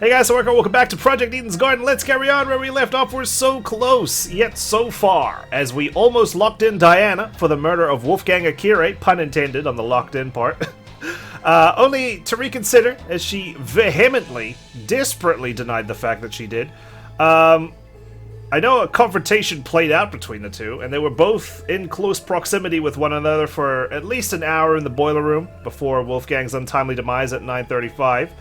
Hey guys, so welcome back to Project Eden's Garden. Let's carry on where we left off. We're so close, yet so far, as we almost locked in Diana for the murder of Wolfgang Akire, pun intended on the locked in part. Only to reconsider, as she vehemently, desperately denied the fact that she did. I know a confrontation played out between the two, and they were both in close proximity with one another for at least an hour in the boiler room before Wolfgang's untimely demise at 9:35.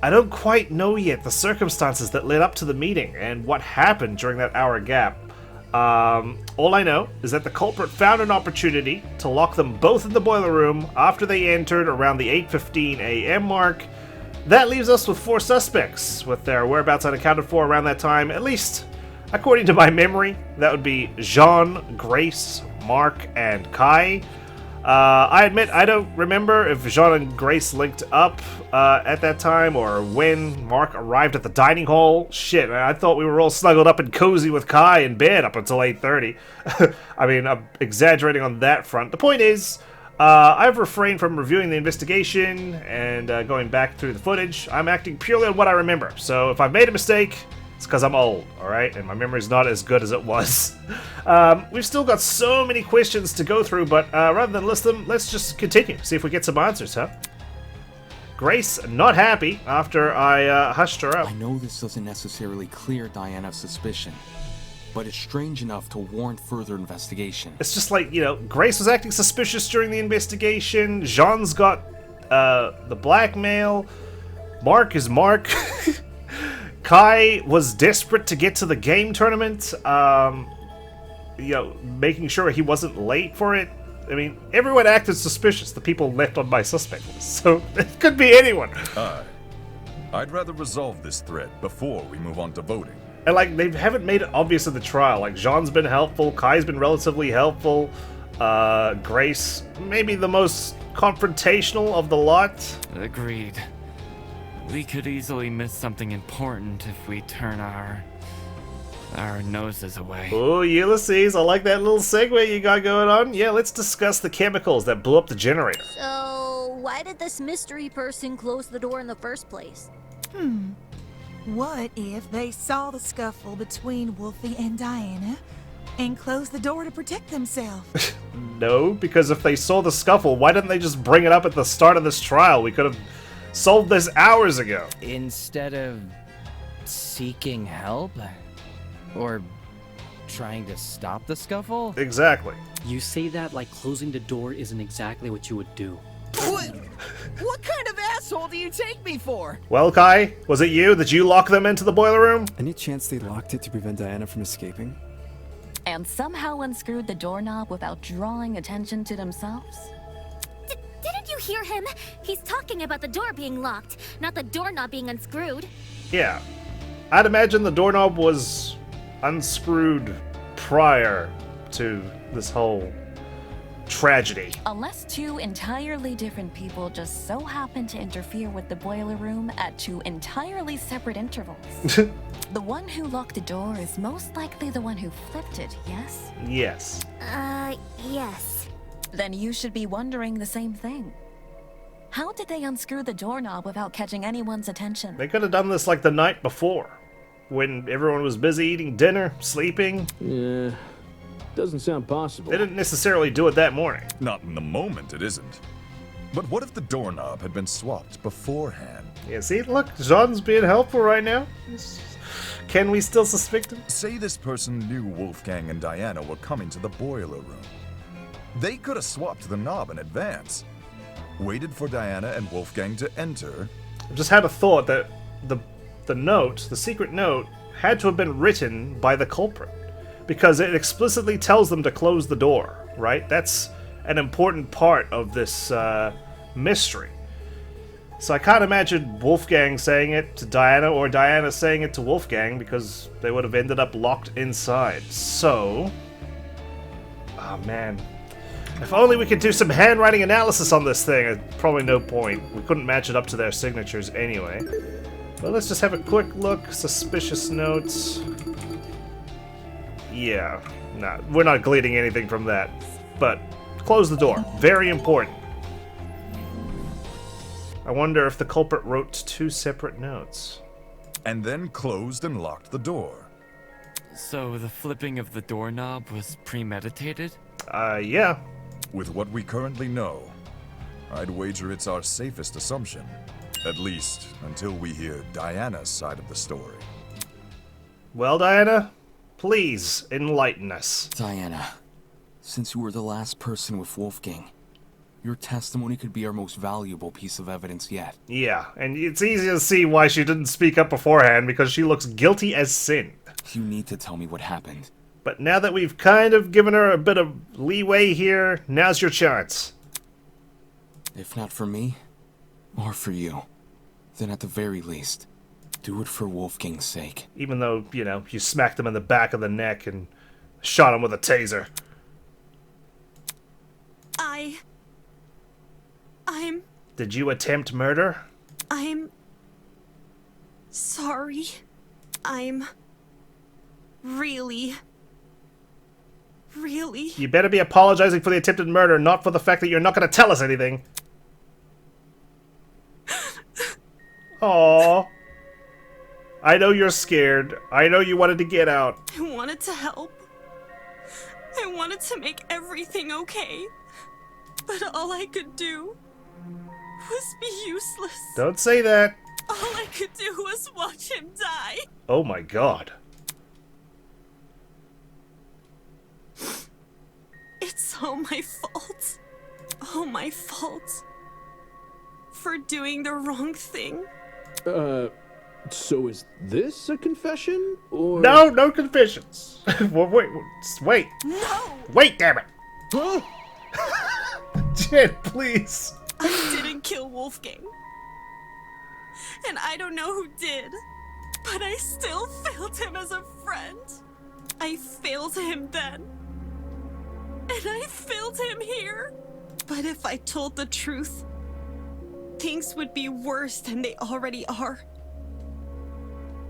I don't quite know yet the circumstances that led up to the meeting and what happened during that hour gap. All I know is that the culprit found an opportunity to lock them both in the boiler room after they entered around the 8:15 a.m. mark. That leaves us with 4 suspects, with their whereabouts unaccounted for around that time, at least according to my memory. That would be Jean, Grace, Mark, and Kai. I admit I don't remember if Jean and Grace linked up at that time, or when Mark arrived at the dining hall. Shit, man, I thought we were all snuggled up and cozy with Kai in bed up until 8:30. I mean, I'm exaggerating on that front. The point is, I've refrained from reviewing the investigation and going back through the footage. I'm acting purely on what I remember, so if I've made a mistake, it's because I'm old, alright? And my memory's not as good as it was. We've still got so many questions to go through, but rather than list them, let's just continue. See if we get some answers, huh? Grace, not happy after I hushed her up. I know this doesn't necessarily clear Diana's suspicion, but it's strange enough to warrant further investigation. It's just like, you know, Grace was acting suspicious during the investigation. Jean's got the blackmail. Mark is Mark. Kai was desperate to get to the game tournament, you know, making sure he wasn't late for it. I mean, everyone acted suspicious, the people left on my suspect list, so it could be anyone. I'd rather resolve this thread before we move on to voting. And, like, they haven't made it obvious in the trial. Like, Jean's been helpful, Kai's been relatively helpful, Grace, maybe the most confrontational of the lot. Agreed. We could easily miss something important if we turn our noses away. Oh, Ulysses, I like that little segue you got going on. Yeah, let's discuss the chemicals that blew up the generator. So, why did this mystery person close the door in the first place? What if they saw the scuffle between Wolfie and Diana and closed the door to protect themselves? No, because if they saw the scuffle, why didn't they just bring it up at the start of this trial? We could have solved this hours ago. Instead of seeking help? Or trying to stop the scuffle? Exactly. You say that like closing the door isn't exactly what you would do. What kind of asshole do you take me for? Well, Kai, was it you? Did you lock them into the boiler room? Any chance they locked it to prevent Diana from escaping? And somehow unscrewed the doorknob without drawing attention to themselves? Didn't you hear him? He's talking about the door being locked, not the doorknob being unscrewed. Yeah. I'd imagine the doorknob was unscrewed prior to this whole tragedy. Unless 2 entirely different people just so happen to interfere with the boiler room at 2 entirely separate intervals. The one who locked the door is most likely the one who flipped it, yes? Yes. Yes. Then you should be wondering the same thing. How did they unscrew the doorknob without catching anyone's attention? They could have done this like the night before, when everyone was busy eating dinner, sleeping. Yeah, doesn't sound possible. They didn't necessarily do it that morning. Not in the moment, it isn't. But what if the doorknob had been swapped beforehand? Yeah, see, look, Jean's being helpful right now. Can we still suspect him? Say this person knew Wolfgang and Diana were coming to the boiler room. They could have swapped the knob in advance, waited for Diana and Wolfgang to enter. I just had a thought that the note, the secret note, had to have been written by the culprit, because it explicitly tells them to close the door, right? That's an important part of this mystery. So I can't imagine Wolfgang saying it to Diana or Diana saying it to Wolfgang, because they would have ended up locked inside. So, oh man, if only we could do some handwriting analysis on this thing. Probably no point. We couldn't match it up to their signatures anyway. But let's just have a quick look. Suspicious notes. Yeah, nah, we're not gleaning anything from that. But close the door. Very important. I wonder if the culprit wrote 2 separate notes. and then closed and locked the door. So the flipping of the doorknob was premeditated? Yeah. With what we currently know, I'd wager it's our safest assumption. At least, until we hear Diana's side of the story. Well, Diana, please enlighten us. Diana, since you were the last person with Wolfgang, your testimony could be our most valuable piece of evidence yet. Yeah, and it's easy to see why she didn't speak up beforehand, because she looks guilty as sin. You need to tell me what happened. But now that we've kind of given her a bit of leeway here, now's your chance. If not for me, or for you, then at the very least, do it for Wolfgang's sake. Even though, you know, you smacked him in the back of the neck and shot him with a taser. Did you attempt murder? I'm sorry. I'm really... You better be apologizing for the attempted murder, not for the fact that you're not going to tell us anything. Aww. I know you're scared. I know you wanted to get out. I wanted to help. I wanted to make everything okay. But all I could do was be useless. Don't say that. All I could do was watch him die. Oh my god. It's all my fault. All my fault. For doing the wrong thing. So is this a confession, or...? No, no confessions. Wait. No! Wait, damn it. Huh? Jen, please. I didn't kill Wolfgang. And I don't know who did. But I still failed him as a friend. I failed him then. And I failed him here. But if I told the truth, things would be worse than they already are.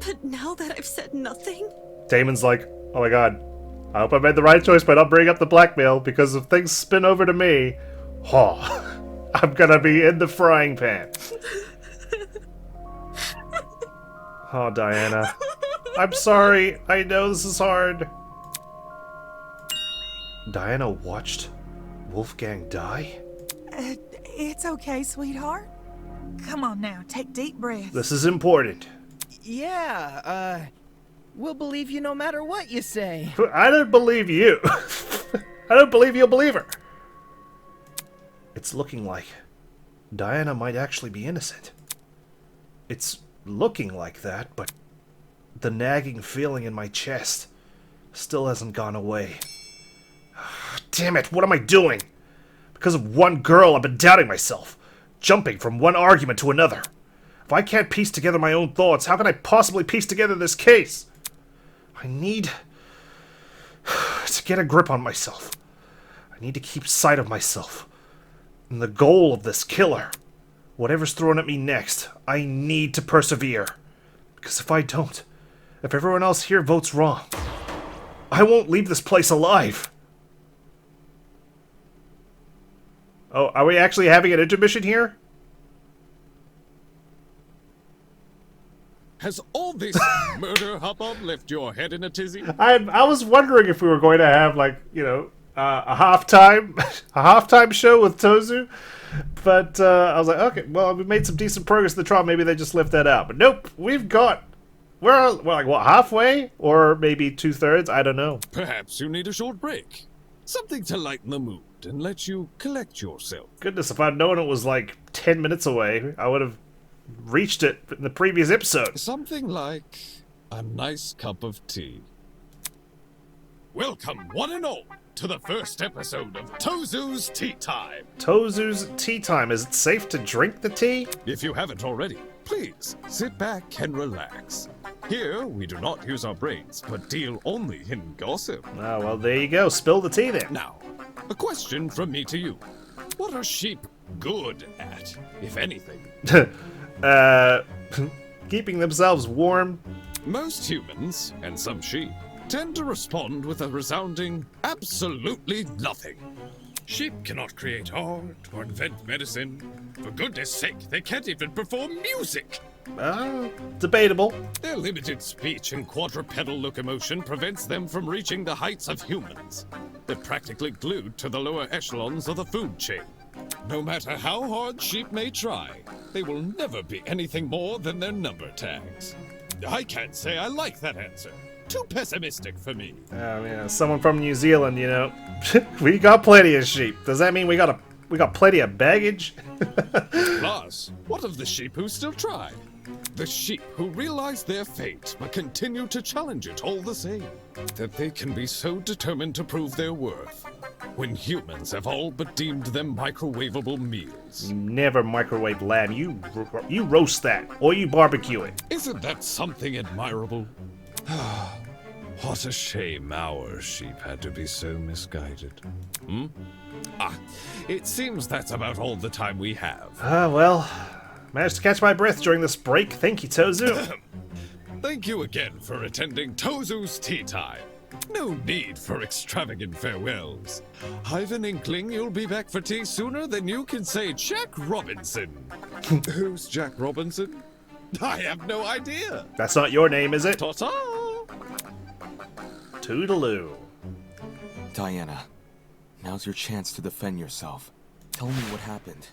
But now that I've said nothing... Damon's like, oh my god, I hope I made the right choice by not bringing up the blackmail, because if things spin over to me, I'm gonna be in the frying pan. Oh, Diana. I'm sorry. I know this is hard. Diana watched Wolfgang die? It's okay, sweetheart. Come on now, take deep breaths. This is important. Yeah, we'll believe you no matter what you say. I don't believe you. I don't believe you'll believe her. It's looking like Diana might actually be innocent. It's looking like that, but the nagging feeling in my chest still hasn't gone away. Damn it, what am I doing? Because of one girl, I've been doubting myself, jumping from one argument to another. If I can't piece together my own thoughts, how can I possibly piece together this case? I need to get a grip on myself. I need to keep sight of myself. And the goal of this killer, whatever's thrown at me next, I need to persevere. Because if I don't, if everyone else here votes wrong, I won't leave this place alive. Oh, are we actually having an intermission here? Has all this murder hubbub left your head in a tizzy? I was wondering if we were going to have, like, you know, a halftime show with Tozu, but I was like, okay, well, we made some decent progress in the trial. Maybe they just left that out, but nope. We're like what, halfway, or maybe 2/3? I don't know. Perhaps you need a short break, something to lighten the mood and let you collect yourself. Goodness, if I'd known it was like 10 minutes away, I would have reached it in the previous episode. Something like a nice cup of tea. Welcome, one and all, to the first episode of Tozu's Tea Time. Tozu's Tea Time. Is it safe to drink the tea? If you haven't already, please sit back and relax. Here, we do not use our brains, but deal only in gossip. Ah, well, there you go. Spill the tea then. Now, a question from me to you. What are sheep good at, if anything? Keeping themselves warm. Most humans, and some sheep, tend to respond with a resounding absolutely nothing. Sheep cannot create art or invent medicine. For goodness sake, they can't even perform music. Debatable. Their Their limited speech and quadrupedal locomotion prevents them from reaching the heights of humans. They're practically glued to the lower echelons of the food chain. No matter how hard sheep may try, they will never be anything more than their number tags. I can't say I like that answer. Too pessimistic for me. Oh yeah, someone from New Zealand, you know. We got plenty of sheep. Does that mean we got plenty of baggage? Plus, what of the sheep who still try? The sheep who realize their fate but continue to challenge it all the same. That they can be so determined to prove their worth when humans have all but deemed them microwavable meals. Never microwave lamb. You roast that or you barbecue it. Isn't that something admirable? What a shame our sheep had to be so misguided. It seems that's about all the time we have. Well, managed to catch my breath during this break. Thank you, Tozu. Thank you again for attending Tozu's Tea Time. No need for extravagant farewells. I've an inkling you'll be back for tea sooner than you can say Jack Robinson. Who's Jack Robinson? I have no idea. That's not your name, is it? Ta-ta! Toodaloo. Diana, now's your chance to defend yourself. Tell me what happened.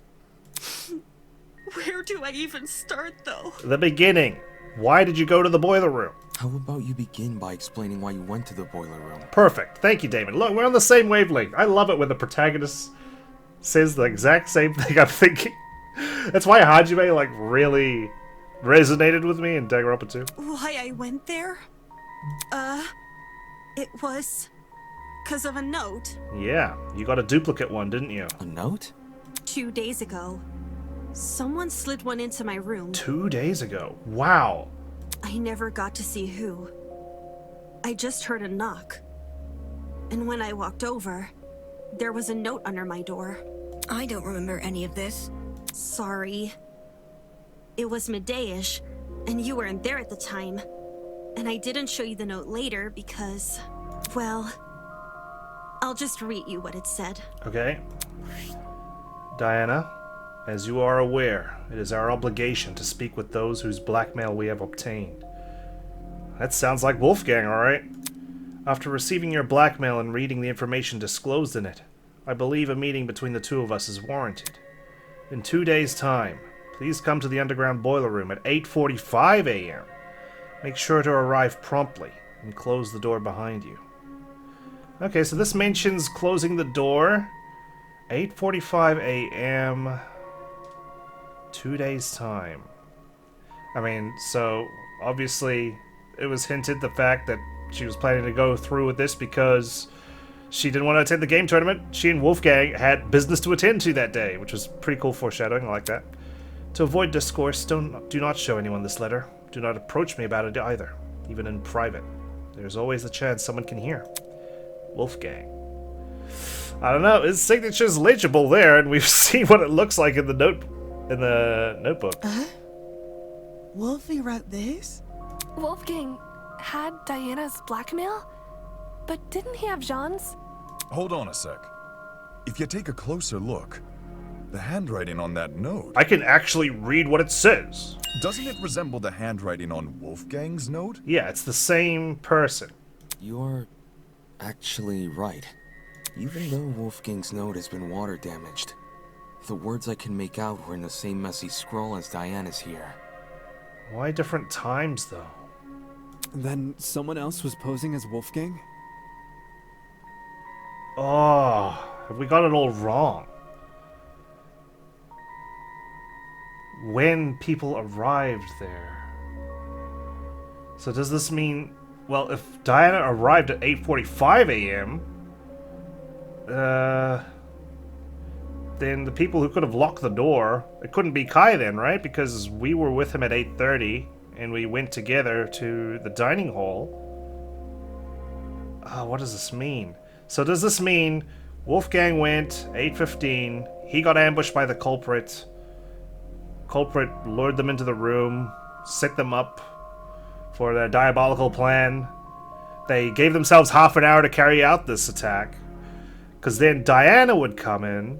Where do I even start, though? The beginning. Why did you go to the boiler room? How about you begin by explaining why you went to the boiler room? Perfect. Thank you, Damon. Look, we're on the same wavelength. I love it when the protagonist says the exact same thing I'm thinking. That's why Hajime, like, really resonated with me in Danganronpa 2. Why I went there? It was... 'cause of a note. Yeah, you got a duplicate one, didn't you? A note? 2 days ago. Someone slid one into my room. 2 days ago? Wow. I never got to see who. I just heard a knock. And when I walked over, there was a note under my door. I don't remember any of this. Sorry. It was midday-ish, and you weren't there at the time. And I didn't show you the note later because, well, I'll just read you what it said. Okay. Diana, as you are aware, it is our obligation to speak with those whose blackmail we have obtained. That sounds like Wolfgang, alright. After receiving your blackmail and reading the information disclosed in it, I believe a meeting between the two of us is warranted. In 2 days' time, please come to the underground boiler room at 8:45 a.m. Make sure to arrive promptly and close the door behind you. Okay, so this mentions closing the door. 8:45 a.m. 2 days' time. I mean, so obviously it was hinted the fact that she was planning to go through with this because she didn't want to attend the game tournament. She and Wolfgang had business to attend to that day, which was pretty cool foreshadowing. I like that. To avoid discourse, do not show anyone this letter. Do not approach me about it either, even in private. There's always the chance someone can hear. Wolfgang. I don't know, his signature's legible there, and we've seen what it looks like in the notebook. Wolfie wrote this? Wolfgang had Diana's blackmail? But didn't he have Jean's? Hold on a sec. If you take a closer look, the handwriting on that note... I can actually read what it says. Doesn't it resemble the handwriting on Wolfgang's note? Yeah, it's the same person. You're actually right. Even though Wolfgang's note has been water damaged, the words I can make out were in the same messy scroll as Diana's here. Why different times, though? Then someone else was posing as Wolfgang? Oh, have we got it all wrong? When people arrived there. So does this mean... Well, if Diana arrived at 8:45 a.m., then the people who could have locked the door, it couldn't be Kai then, right? Because we were with him at 8:30, and we went together to the dining hall. What does this mean? So does this mean Wolfgang went 8:15, he got ambushed by the culprit, culprit lured them into the room, set them up for their diabolical plan. They gave themselves half an hour to carry out this attack, because then Diana would come in.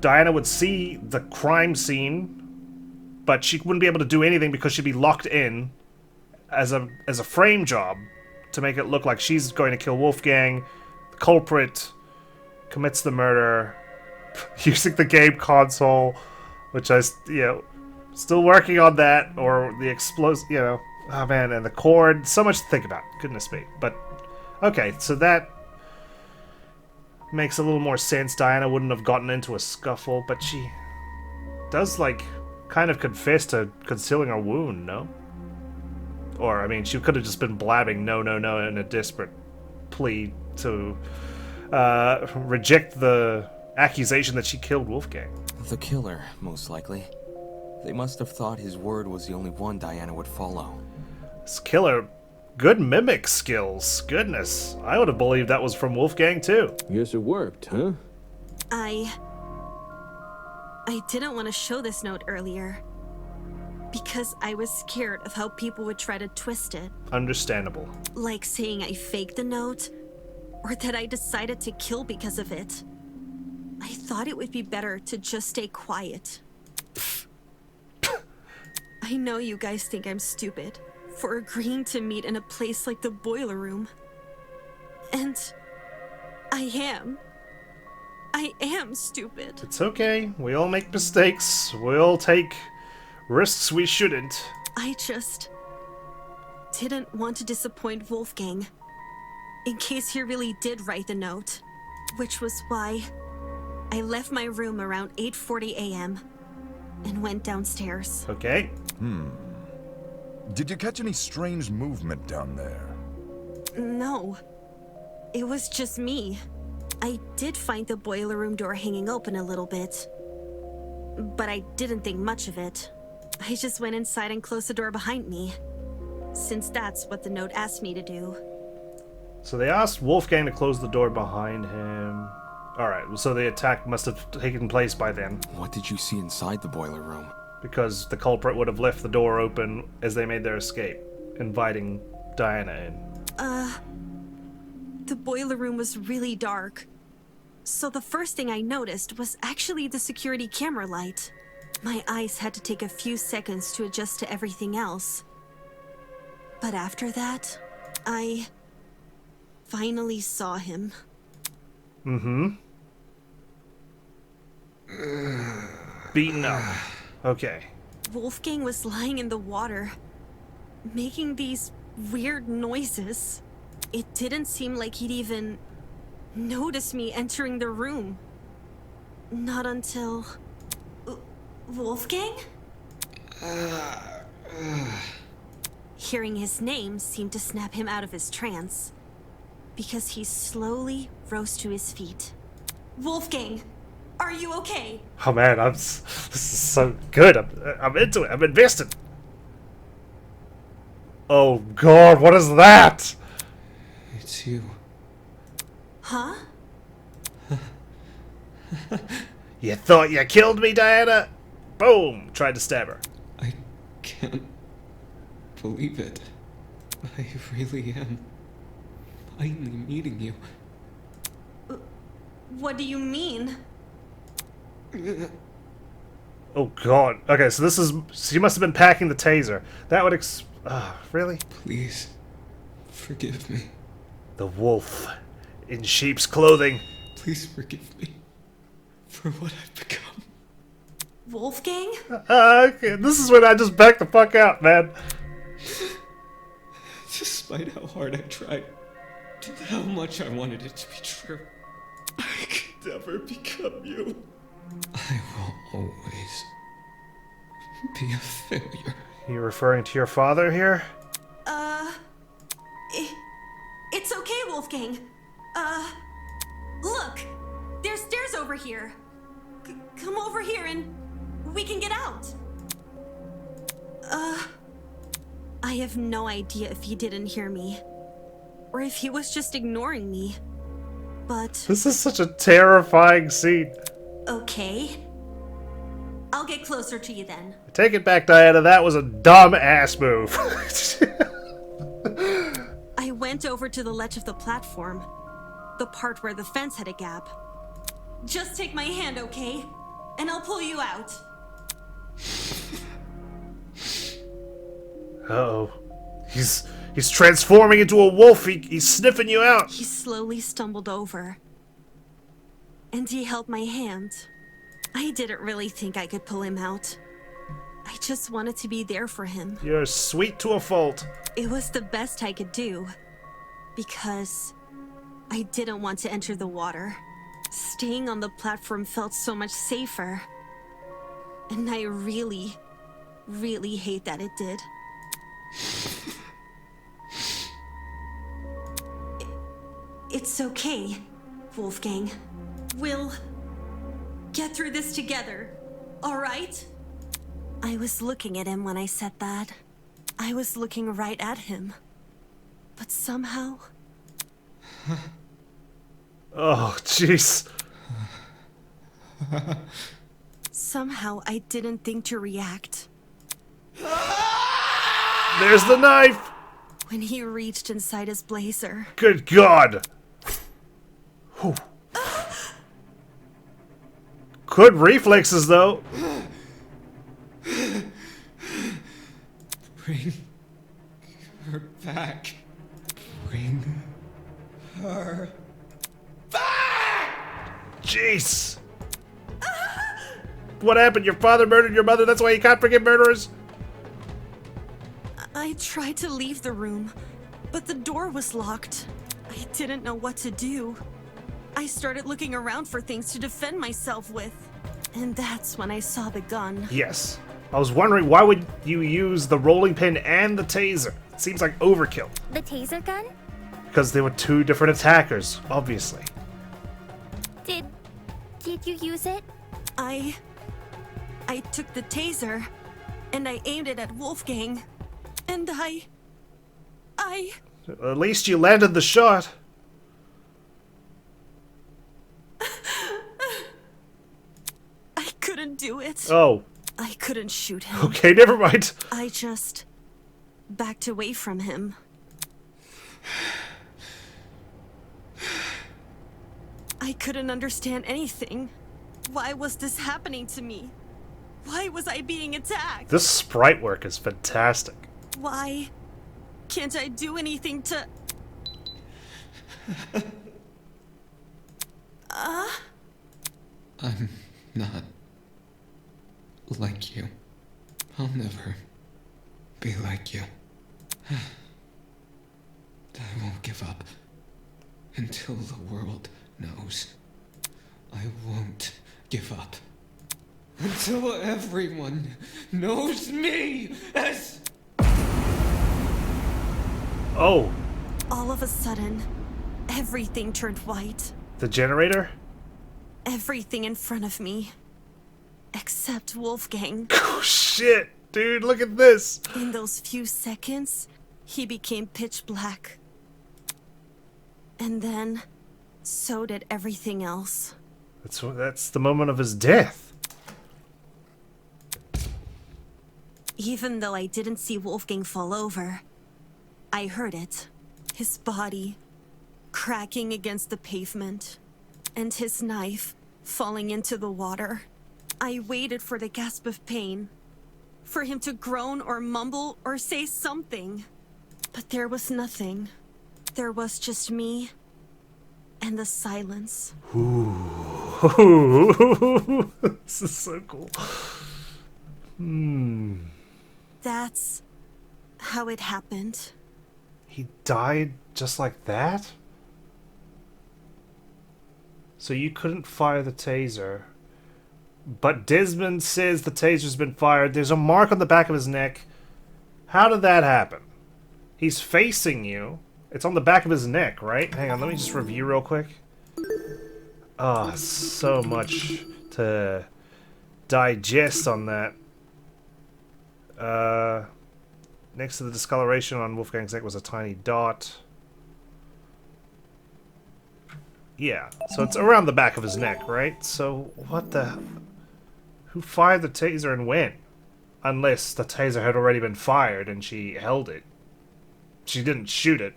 Diana would see the crime scene, but she wouldn't be able to do anything because she'd be locked in. as a frame job to make it look like she's going to kill Wolfgang. The culprit commits the murder using the game console, which I, still working on that, or the explosive, oh man, and the cord. So much to think about. Goodness me. But okay, so that makes a little more sense. Diana wouldn't have gotten into a scuffle, but she does, like, kind of confess to concealing her wound, no? Or, I mean, she could have just been blabbing no in a desperate plea to reject the accusation that she killed Wolfgang. The killer, most likely. They must have thought his word was the only one Diana would follow. This killer, good mimic skills. Goodness, I would have believed that was from Wolfgang too. Guess it worked, huh? I didn't want to show this note earlier because I was scared of how people would try to twist it. Understandable. Like saying I faked the note, or that I decided to kill because of it. I thought it would be better to just stay quiet. I know you guys think I'm stupid for agreeing to meet in a place like the boiler room. And I am. I am stupid. It's okay. We all make mistakes. We all take risks we shouldn't. I just didn't want to disappoint Wolfgang, in case he really did write the note, which was why I left my room around 8:40 a.m. and went downstairs. Okay. Did you catch any strange movement down there? No. It was just me. I did find the boiler room door hanging open a little bit, but I didn't think much of it. I just went inside and closed the door behind me, since that's what the note asked me to do. So they asked Wolfgang to close the door behind him. Alright, so the attack must have taken place by then. What did you see inside the boiler room? Because the culprit would have left the door open as they made their escape, inviting Diana in. The boiler room was really dark. So the first thing I noticed was actually the security camera light. My eyes had to take a few seconds to adjust to everything else. But after that, I finally saw him. Beaten up. Okay. Wolfgang was lying in the water, making these weird noises. It didn't seem like he'd even noticed me entering the room. Not until... Wolfgang? Hearing his name seemed to snap him out of his trance, because he slowly rose to his feet. Wolfgang, are you okay? Oh man, this is so good. I'm into it. I'm invested. Oh god, what is that? It's you. Huh? You thought you killed me, Diana? Boom! Tried to stab her. I can't believe it. I really am finally meeting you. What do you mean? Oh god. Okay, so this is... She must have been packing the taser. That would really? Please, forgive me. The wolf in sheep's clothing. Please forgive me for what I've become. Wolfgang? Okay, this is when I just back the fuck out, man. Despite how hard I tried, how much I wanted it to be true, I could never become you. I will always be a failure. You referring to your father here? It's okay, Wolfgang. Look! There's stairs over here. Come over here and we can get out. I have no idea if he didn't hear me, or if he was just ignoring me, but... This is such a terrifying scene. Okay. I'll get closer to you then. Take it back, Diana. That was a dumb ass move. I went over to the ledge of the platform, the part where the fence had a gap. Just take my hand, okay? And I'll pull you out. Uh-oh. He's transforming into a wolf. He's sniffing you out. He slowly stumbled over. And he held my hand. I didn't really think I could pull him out. I just wanted to be there for him. You're sweet to a fault. It was the best I could do. Because I didn't want to enter the water. Staying on the platform felt so much safer. And I really, really hate that it did. It's okay, Wolfgang. We'll get through this together, all right? I was looking at him when I said that. I was looking right at him. But somehow... Oh, jeez. Somehow I didn't think to react. There's the knife! When he reached inside his blazer. Good God! Whew. Good reflexes, though. Bring her back. Bring her back! Jeez. What happened? Your father murdered your mother? That's why you can't forgive murderers? I tried to leave the room, but the door was locked. I didn't know what to do. I started looking around for things to defend myself with. And that's when I saw the gun. Yes. I was wondering, why would you use the rolling pin and the taser? It seems like overkill. The taser gun? Because they were two different attackers, obviously. Did you use it? I took the taser, and I aimed it at Wolfgang. And I... At least you landed the shot. I couldn't do it. Oh. I couldn't shoot him. Okay, never mind. I just backed away from him. I couldn't understand anything. Why was this happening to me? Why was I being attacked? This sprite work is fantastic. Why can't I do anything to... I'm not like you. I'll never be like you. I won't give up until the world knows. I won't give up until everyone knows me as... Oh. All of a sudden, everything turned white. The generator? Everything in front of me. Except Wolfgang. Oh, shit. Dude, look at this. In those few seconds, he became pitch black. And then, so did everything else. That's the moment of his death. Even though I didn't see Wolfgang fall over, I heard it. His body cracking against the pavement, and his knife falling into the water. I waited for the gasp of pain, for him to groan or mumble or say something. But there was nothing. There was just me and the silence. Ooh. This is so cool. That's how it happened. He died just like that? So you couldn't fire the taser. But Desmond says the taser's been fired. There's a mark on the back of his neck. How did that happen? He's facing you. It's on the back of his neck, right? Hang on, let me just review real quick. Ah, so much to digest on that. Next to the discoloration on Wolfgang's neck was a tiny dot. Yeah, so it's around the back of his neck, right? So, what the... Who fired the taser and when? Unless the taser had already been fired and she held it. She didn't shoot it.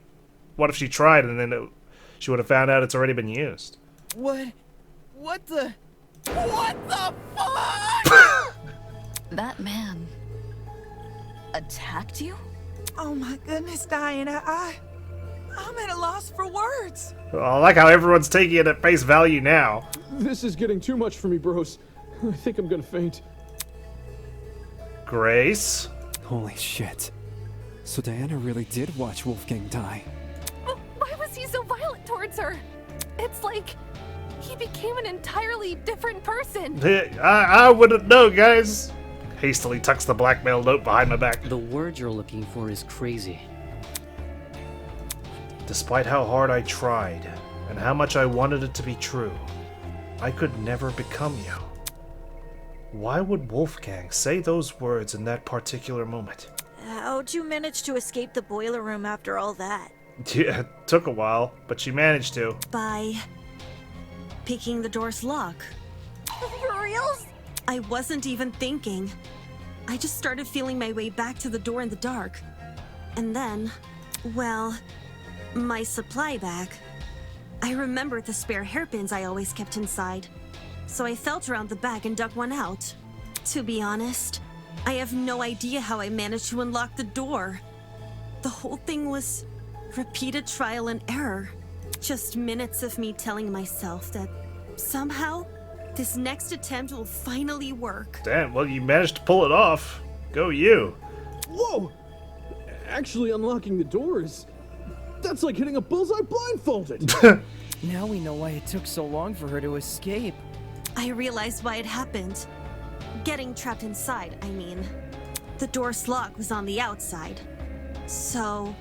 What if she tried and then she would have found out it's already been used? What the fuck? That man attacked you? Oh my goodness, Diana, I'm at a loss for words. Well, I like how everyone's taking it at face value now. This is getting too much for me, bros. I think I'm gonna faint. Grace? Holy shit. So Diana really did watch Wolfgang die. Why was he so violent towards her? It's like he became an entirely different person. I wouldn't know, guys. Hastily tucks the blackmail note behind my back. The word you're looking for is crazy. Despite how hard I tried, and how much I wanted it to be true, I could never become you. Why would Wolfgang say those words in that particular moment? How'd you manage to escape the boiler room after all that? Yeah, it took a while, but she managed to. By picking the door's lock. For reals? I wasn't even thinking. I just started feeling my way back to the door in the dark. And then, well, my supply bag. I remembered the spare hairpins I always kept inside. So I felt around the bag and dug one out. To be honest, I have no idea how I managed to unlock the door. The whole thing was repeated trial and error. Just minutes of me telling myself that somehow this next attempt will finally work. Damn, well, you managed to pull it off. Go you. Whoa! Actually unlocking the doors. That's like hitting a bullseye blindfolded. Now we know why it took so long for her to escape. I realized why it happened. Getting trapped inside, I mean. The door's lock was on the outside. So,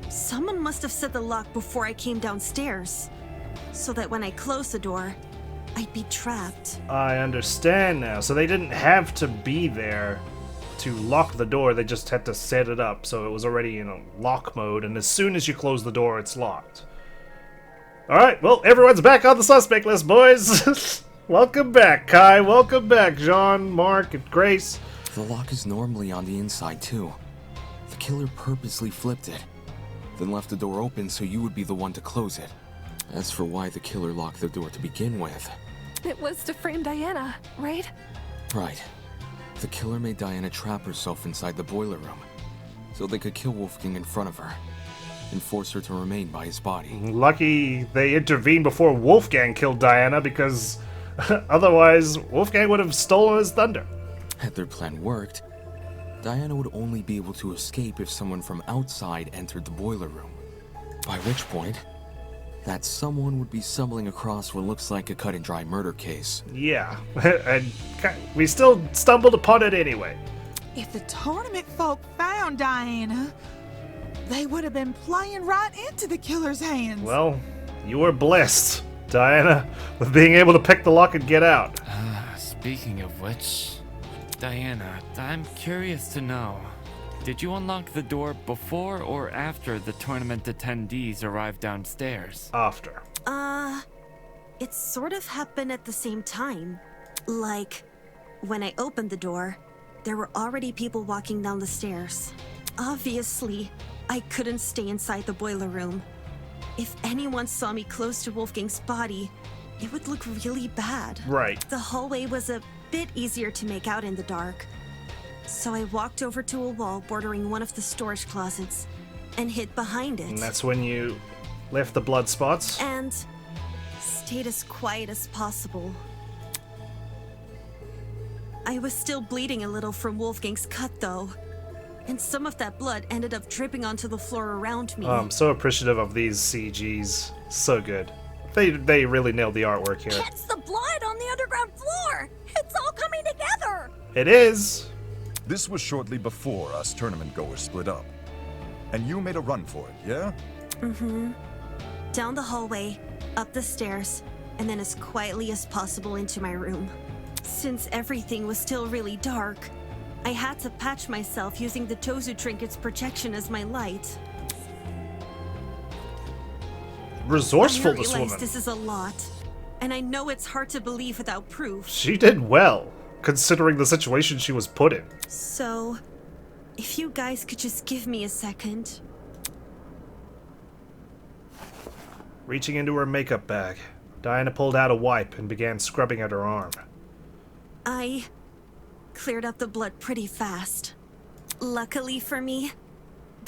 someone must have set the lock before I came downstairs. So that when I closed the door, I'd be trapped. I understand now. So they didn't have to be there to lock the door, they just had to set it up so it was already in a lock mode, and as soon as you close the door, it's locked. Alright, well, everyone's back on the suspect list, boys! Welcome back, Kai. Welcome back, Jean, Mark, and Grace. The lock is normally on the inside, too. The killer purposely flipped it, then left the door open so you would be the one to close it. As for why the killer locked the door to begin with... It was to frame Diana, right? Right. The killer made Diana trap herself inside the boiler room, so they could kill Wolfgang in front of her, and force her to remain by his body. Lucky they intervened before Wolfgang killed Diana, because otherwise Wolfgang would have stolen his thunder. Had their plan worked, Diana would only be able to escape if someone from outside entered the boiler room. By which point, that someone would be stumbling across what looks like a cut-and-dry murder case. Yeah, and we still stumbled upon it anyway. If the tournament folk found Diana, they would have been playing right into the killer's hands. Well, you were blessed, Diana, with being able to pick the lock and get out. Speaking of which, Diana, I'm curious to know, did you unlock the door before or after the tournament attendees arrived downstairs? After. It sort of happened at the same time. Like, when I opened the door, there were already people walking down the stairs. Obviously, I couldn't stay inside the boiler room. If anyone saw me close to Wolfgang's body, it would look really bad. Right. The hallway was a bit easier to make out in the dark. So I walked over to a wall bordering one of the storage closets and hid behind it. And that's when you left the blood spots. And stayed as quiet as possible. I was still bleeding a little from Wolfgang's cut, though. And some of that blood ended up dripping onto the floor around me. I'm so appreciative of these CGs. So good. They really nailed the artwork here. It's the blood on the underground floor! It's all coming together! It is! This was shortly before us tournament goers split up. And you made a run for it, yeah? Mm-hmm. Down the hallway, up the stairs, and then as quietly as possible into my room. Since everything was still really dark, I had to patch myself using the Tozu trinket's projection as my light. Resourceful, I this realize woman. this is a lot, and I know it's hard to believe without proof. She did well, considering the situation she was put in. So, if you guys could just give me a second. Reaching into her makeup bag, Diana pulled out a wipe and began scrubbing at her arm. I cleared up the blood pretty fast. Luckily for me,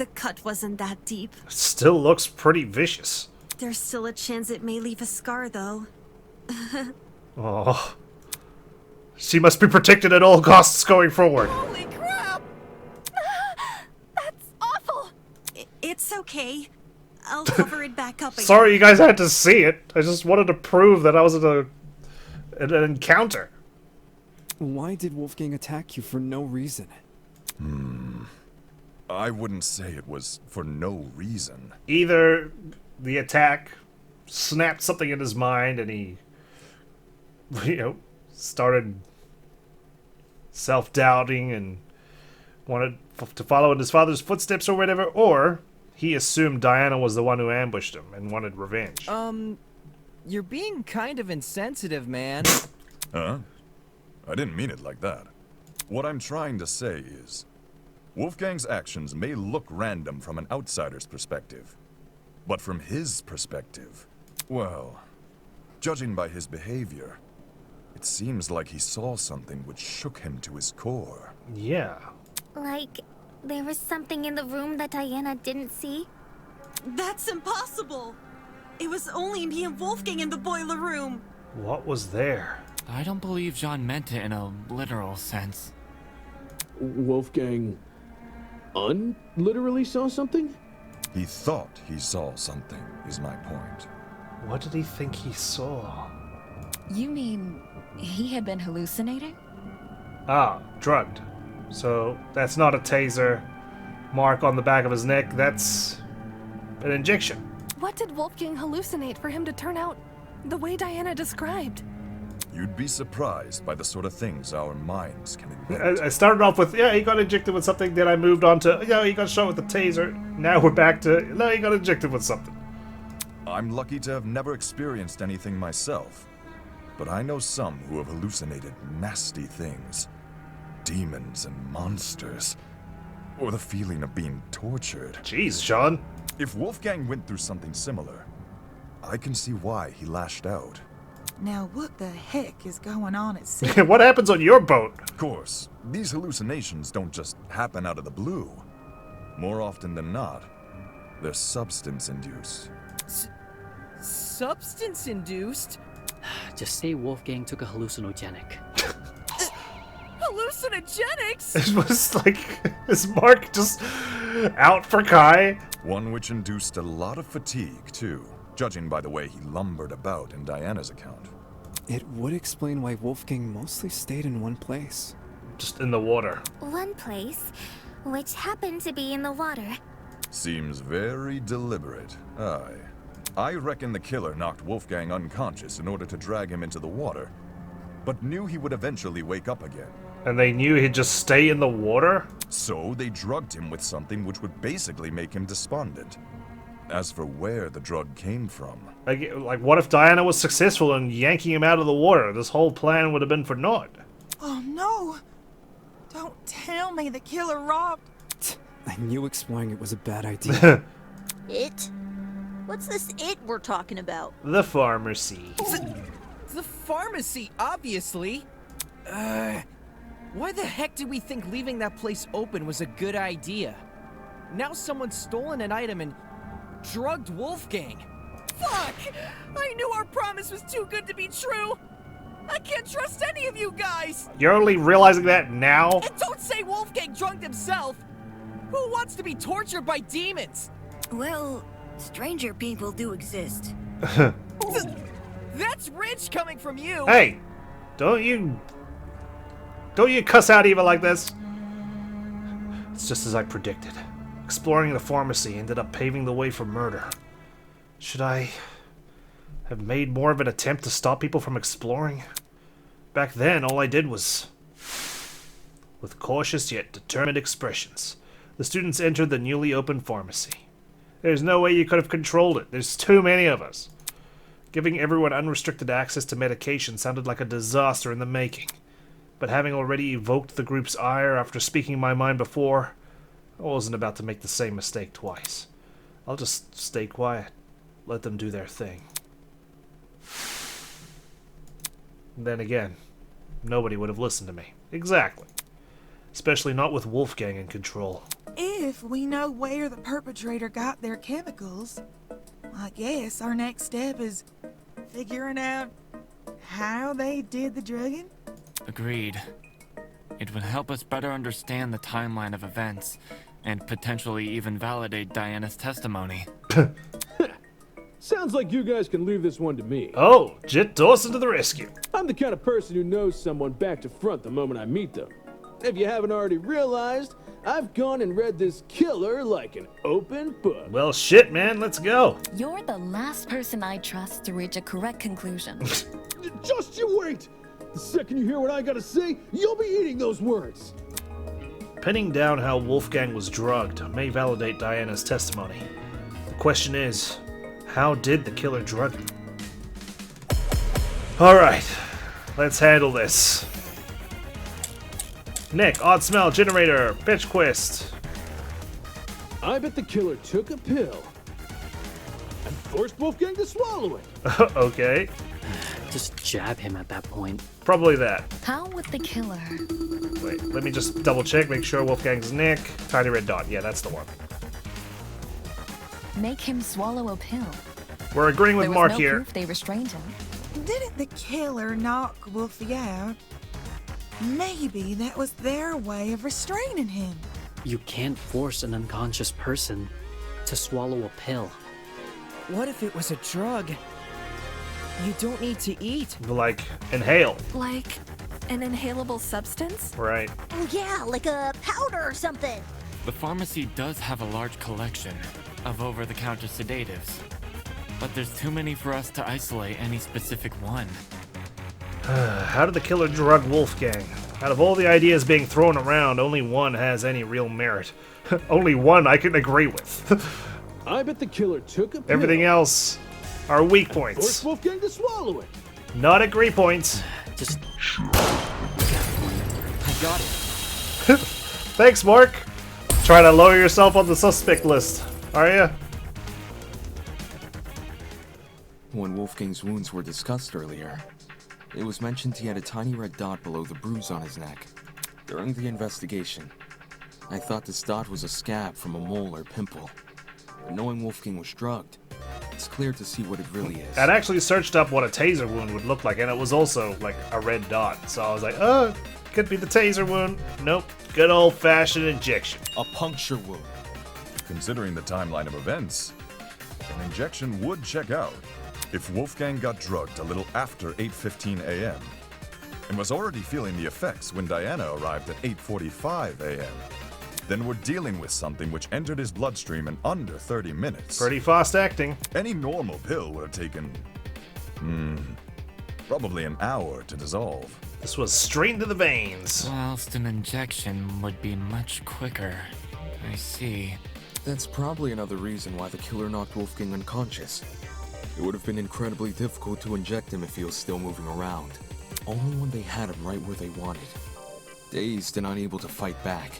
The cut wasn't that deep. Still looks pretty vicious. There's still a chance it may leave a scar, though. Oh. She must be protected at all costs going forward. Holy crap! That's awful! It's okay. I'll cover it back up again. Sorry you guys had to see it. I just wanted to prove that I was at an encounter. Why did Wolfgang attack you for no reason? I wouldn't say it was for no reason. Either the attack snapped something in his mind and he, started self-doubting and wanted to follow in his father's footsteps or whatever, or he assumed Diana was the one who ambushed him and wanted revenge. You're being kind of insensitive, man. Huh? I didn't mean it like that. What I'm trying to say is, Wolfgang's actions may look random from an outsider's perspective, but from his perspective, well, judging by his behavior, it seems like he saw something which shook him to his core. Yeah. Like, there was something in the room that Diana didn't see? That's impossible! It was only me and Wolfgang in the boiler room! What was there? I don't believe Jean meant it in a literal sense. Wolfgang literally saw something? He thought he saw something, is my point. What did he think he saw? You mean he had been hallucinating? Ah, drugged. So that's not a taser mark on the back of his neck, that's an injection. What did Wolfgang hallucinate for him to turn out the way Diana described? You'd be surprised by the sort of things our minds can invent. I started off with, he got injected with something, then I moved on to, he got shot with a taser. Now we're back to, he got injected with something. I'm lucky to have never experienced anything myself, but I know some who have hallucinated nasty things. Demons and monsters. Or the feeling of being tortured. Jeez, Sean. If Wolfgang went through something similar, I can see why he lashed out. Now what the heck is going on at sea? What happens on your boat? Of course, these hallucinations don't just happen out of the blue. More often than not, they're substance-induced. Substance-induced? Just say Wolfgang took a hallucinogenic. Hallucinogenics? It was like, is Mark just out for Kai? One which induced a lot of fatigue, too, judging by the way he lumbered about in Diana's account. It would explain why Wolfgang mostly stayed in one place. Just in the water. One place, which happened to be in the water. Seems very deliberate. Aye. I reckon the killer knocked Wolfgang unconscious in order to drag him into the water, but knew he would eventually wake up again. And they knew he'd just stay in the water? So they drugged him with something which would basically make him despondent. As for where the drug came from... Like, what if Diana was successful in yanking him out of the water? This whole plan would have been for naught. Oh no! Don't tell me the killer robbed... I knew exploring it was a bad idea. It? What's this it we're talking about? The pharmacy. The pharmacy, obviously. Why the heck did we think leaving that place open was a good idea? Now someone's stolen an item and drugged Wolfgang. Fuck! I knew our promise was too good to be true! I can't trust any of you guys! You're only realizing that now? And don't say Wolfgang drugged himself! Who wants to be tortured by demons? Well, stranger people do exist. That's rich coming from you! Hey! Don't you cuss out even like this? It's just as I predicted. Exploring the pharmacy ended up paving the way for murder. Should I have made more of an attempt to stop people from exploring? Back then, all I did was... With cautious yet determined expressions, the students entered the newly opened pharmacy. There's no way you could have controlled it. There's too many of us. Giving everyone unrestricted access to medication sounded like a disaster in the making. But having already evoked the group's ire after speaking my mind before, I wasn't about to make the same mistake twice. I'll just stay quiet. Let them do their thing. And then again, nobody would have listened to me. Exactly. Especially not with Wolfgang in control. if we know where the perpetrator got their chemicals, I guess our next step is figuring out how they did the drugging. Agreed. It would help us better understand the timeline of events, and potentially even validate Diana's testimony. Sounds like you guys can leave this one to me. Oh, Jit Dawson to the rescue. I'm the kind of person who knows someone back to front the moment I meet them. If you haven't already realized, I've gone and read this killer like an open book. Well, shit, man, let's go. You're the last person I trust to reach a correct conclusion. Just you wait! The second you hear what I gotta say, you'll be eating those words. Pinning down how Wolfgang was drugged may validate Diana's testimony. The question is, how did the killer drug him? Alright, let's handle this. Nick, odd smell generator, bitch quest. I bet the killer took a pill and forced Wolfgang to swallow it. Okay. Just jab him at that point. Probably that. How would the killer... Wait, let me just double check, make sure Wolfgang's Nick. Tiny red dot, yeah, that's the one. make him swallow a pill? We're agreeing with Mark no here. Proof they restrained him. Didn't the killer knock Wolfie out? Maybe that was their way of restraining him. You can't force an unconscious person to swallow a pill. What if it was a drug you don't need to eat? Like, inhale. Like an inhalable substance? Right. Oh yeah, like a powder or something. The pharmacy does have a large collection of over-the-counter sedatives, but there's too many for us to isolate any specific one. How did the killer drug Wolfgang? Out of all the ideas being thrown around, only one has any real merit. Only one I can agree with. I bet the killer took a pill. Everything else are weak points. Forced Wolfgang to swallow it. Not agree points. Just... I got it. Thanks, Mark. Trying to lower yourself on the suspect list, are ya? When Wolfgang's wounds were discussed earlier, it was mentioned he had a tiny red dot below the bruise on his neck. During the investigation, I thought this dot was a scab from a mole or pimple. But knowing Wolfgang was drugged, it's clear to see what it really is. I'd actually searched up what a taser wound would look like, and it was also like a red dot. So I was like, oh, could be the taser wound. Nope, good old-fashioned injection. A puncture wound. Considering the timeline of events, an injection would check out. If Wolfgang got drugged a little after 8:15 a.m. and was already feeling the effects when Diana arrived at 8:45 a.m., then we're dealing with something which entered his bloodstream in under 30 minutes. Pretty fast acting. Any normal pill would have taken, probably an hour to dissolve. This was straight into the veins. Whilst an injection would be much quicker. I see. That's probably another reason why the killer knocked Wolfgang unconscious. It would have been incredibly difficult to inject him if he was still moving around. Only when they had him right where they wanted, dazed and unable to fight back,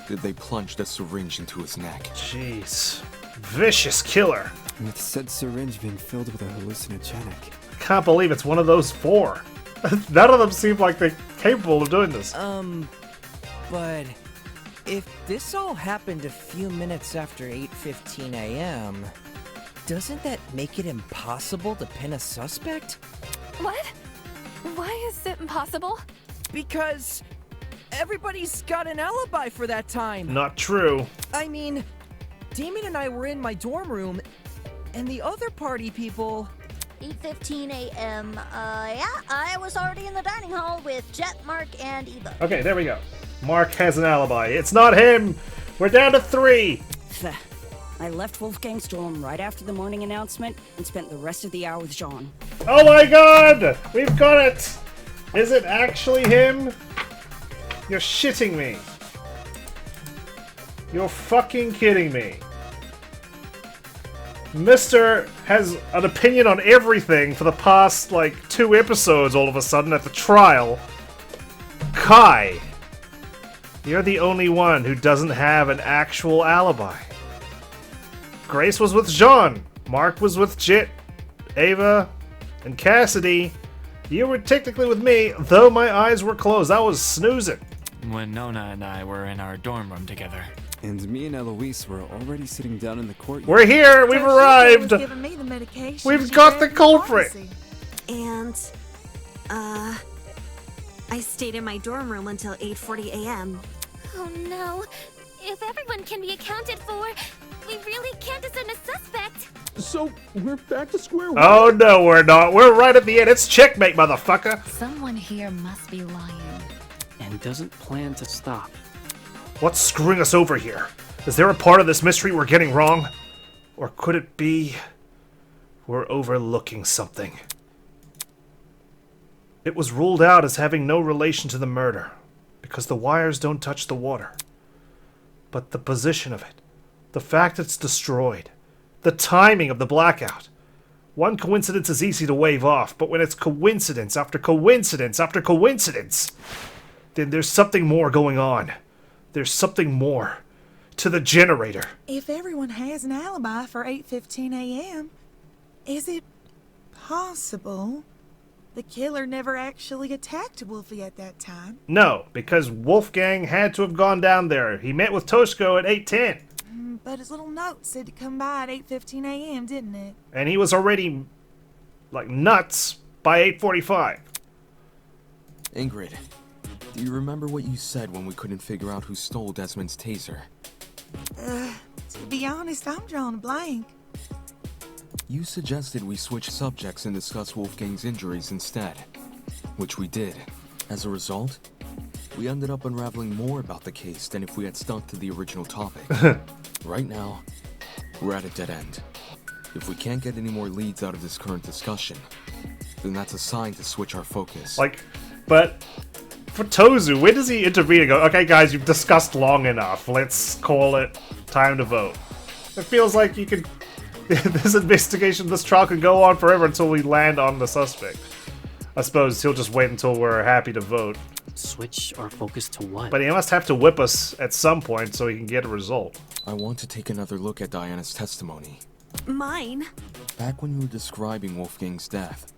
did they plunge the syringe into his neck. Jeez. Vicious killer. With said syringe being filled with a hallucinogenic. I can't believe it's one of those four. None of them seem like they're capable of doing this. But if this all happened a few minutes after 8:15 a.m., doesn't that make it impossible to pin a suspect? What? Why is it impossible? Because everybody's got an alibi for that time. Not true. I mean, Damon and I were in my dorm room, and the other party people... 8:15 a.m. Yeah, I was already in the dining hall with Jet, Mark, and Eva. Okay, there we go. Mark has an alibi. It's not him. We're down to 3. I left Wolfgang's dorm right after the morning announcement and spent the rest of the hour with Jean. Oh my god! We've got it! Is it actually him? You're shitting me. You're fucking kidding me. Mister has an opinion on everything for the past, like, 2 episodes all of a sudden at the trial. Kai, you're the only one who doesn't have an actual alibi. Grace was with Jean. Mark was with Jit, Ava, and Cassidy. You were technically with me, though my eyes were closed. I was snoozing. When Nona and I were in our dorm room together. And me and Eloise were already sitting down in the courtyard. We're here! We've arrived! Giving me the medication We've she got the grabbed from culprit! pharmacy. And, I stayed in my dorm room until 8:40 a.m. Oh no. If everyone can be accounted for, we really can't discern a suspect. So, we're back to square one. Oh no, we're not. We're right at the end. It's checkmate, motherfucker! Someone here must be lying. And doesn't plan to stop. What's screwing us over here? Is there a part of this mystery we're getting wrong? Or could it be we're overlooking something? It was ruled out as having no relation to the murder, because the wires don't touch the water. But the position of it, the fact it's destroyed, the timing of the blackout. One coincidence is easy to wave off, but when it's coincidence after coincidence after coincidence, then there's something more going on. There's something more to the generator. If everyone has an alibi for 8:15 a.m., is it possible the killer never actually attacked Wolfie at that time? No, because Wolfgang had to have gone down there. He met with Toshko at 8:10. But his little note said to come by at 8:15 a.m., didn't it? And he was already, like, nuts by 8:45. Ingrid, do you remember what you said when we couldn't figure out who stole Desmond's taser? To be honest, I'm drawing a blank. You suggested we switch subjects and discuss Wolfgang's injuries instead, which we did. As a result, we ended up unraveling more about the case than if we had stuck to the original topic. Right now, we're at a dead end. If we can't get any more leads out of this current discussion, then that's a sign to switch our focus. Like, but for Tozu, when does he intervene and go, okay guys, you've discussed long enough, let's call it time to vote? It feels like you could, this investigation, this trial could go on forever until we land on the suspect. I suppose he'll just wait until we're happy to vote. Switch our focus to what? But he must have to whip us at some point so he can get a result. I want to take another look at Diana's testimony. Mine? Back when you were describing Wolfgang's death,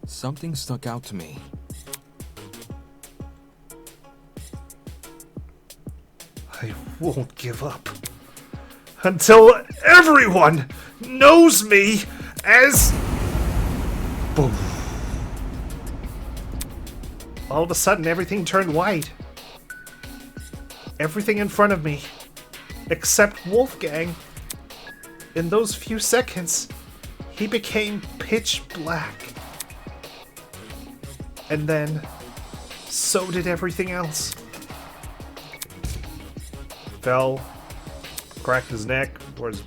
something stuck out to me. I won't give up until everyone knows me as... Boom. All of a sudden, everything turned white. Everything in front of me, except Wolfgang. In those few seconds, he became pitch black. And then, so did everything else. Fell, cracked his neck, or his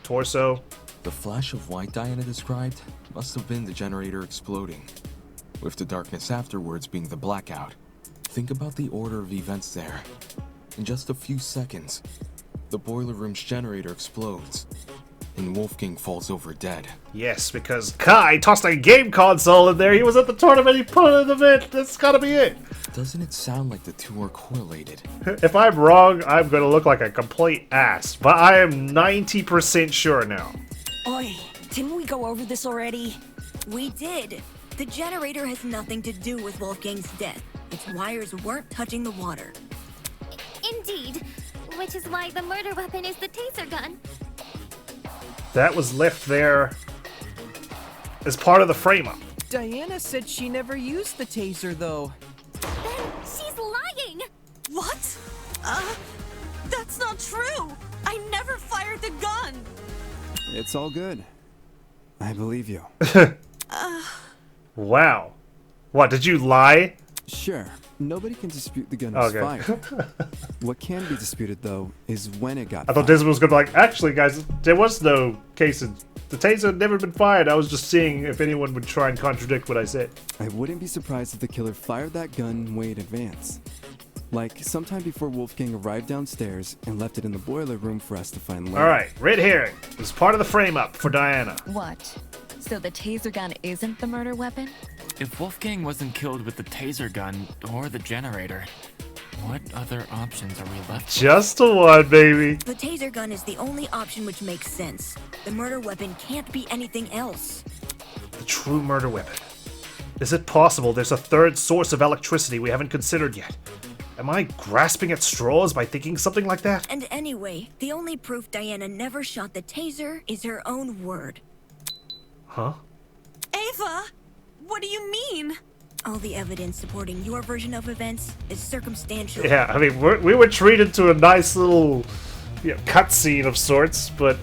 torso. The flash of white Diana described must have been the generator exploding, with the darkness afterwards being the blackout. Think about the order of events there. In just a few seconds, the boiler room's generator explodes, and Wolfgang falls over dead. Yes, because Kai tossed a game console in there. He was at the tournament, he put it in the vent. That's gotta be it. Doesn't it sound like the two are correlated? If I'm wrong, I'm gonna look like a complete ass. But I am 90% sure now. Oi, didn't we go over this already? We did. The generator has nothing to do with Wolfgang's death. Its wires weren't touching the water. Indeed. Which is why the murder weapon is the taser gun. That was left there as part of the frame-up. Diana said she never used the taser, though. Then she's lying! What? That's not true! I never fired the gun! It's all good. I believe you. Wow. What, did you lie? Sure. Nobody can dispute the gun was Okay. fired. What can be disputed, though, is when it got I thought Desmond was gonna be like, actually guys, there was no case. The taser had never been fired. I was just seeing if anyone would try and contradict what I said. I wouldn't be surprised if the killer fired that gun way in advance. Like, sometime before Wolfgang arrived downstairs and left it in the boiler room for us to find later. Alright, red herring. It was part of the frame-up for Diana. What? So the taser gun isn't the murder weapon? If Wolfgang wasn't killed with the taser gun or the generator, what other options are we left with? Just a one, baby. The taser gun is the only option which makes sense. The murder weapon can't be anything else. The true murder weapon. Is it possible there's a third source of electricity we haven't considered yet? Am I grasping at straws by thinking something like that? And anyway, the only proof Diana never shot the taser is her own word. Huh? Ava, what do you mean? All the evidence supporting your version of events is circumstantial. Yeah, I mean, we were treated to a nice little cutscene of sorts, but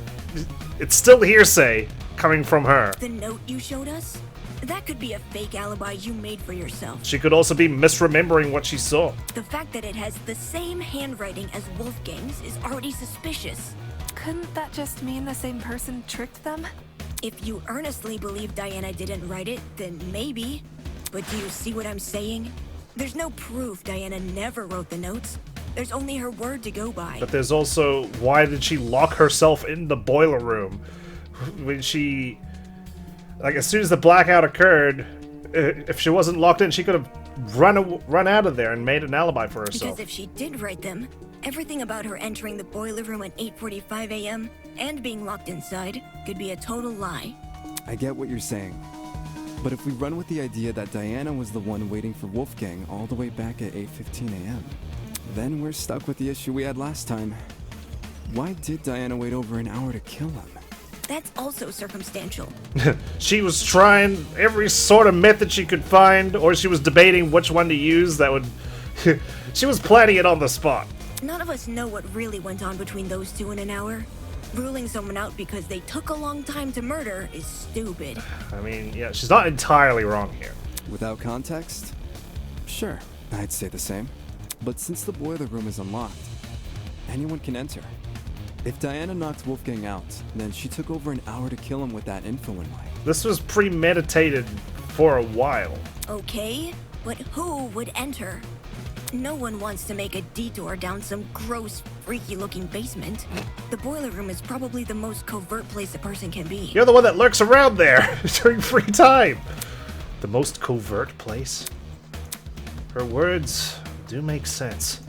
it's still hearsay coming from her. The note you showed us? That could be a fake alibi you made for yourself. She could also be misremembering what she saw. The fact that it has the same handwriting as Wolfgang's is already suspicious. Couldn't that just mean the same person tricked them? If you earnestly believe Diana didn't write it, then maybe. But do you see what I'm saying? There's no proof Diana never wrote the notes. There's only her word to go by. But there's also, why did she lock herself in the boiler room? When she... Like, as soon as the blackout occurred, if she wasn't locked in, she could have run out of there and made an alibi for herself. Because if she did write them, everything about her entering the boiler room at 8:45 a.m. and being locked inside could be a total lie. I get what you're saying. But if we run with the idea that Diana was the one waiting for Wolfgang all the way back at 8:15 a.m., then we're stuck with the issue we had last time. Why did Diana wait over an hour to kill him? That's also circumstantial. She was trying every sort of method she could find, or she was debating which one to use that would... She was planning it on the spot. None of us know what really went on between those two in an hour. Ruling someone out because they took a long time to murder is stupid. I mean, yeah, she's not entirely wrong here. Without context? Sure, I'd say the same. But since the boiler room is unlocked, anyone can enter. If Diana knocked Wolfgang out, then she took over an hour to kill him with that info in mind. This was premeditated for a while. Okay, but who would enter? No one wants to make a detour down some gross, freaky-looking basement. The boiler room is probably the most covert place a person can be. You're the one that lurks around there during free time. The most covert place? Her words do make sense.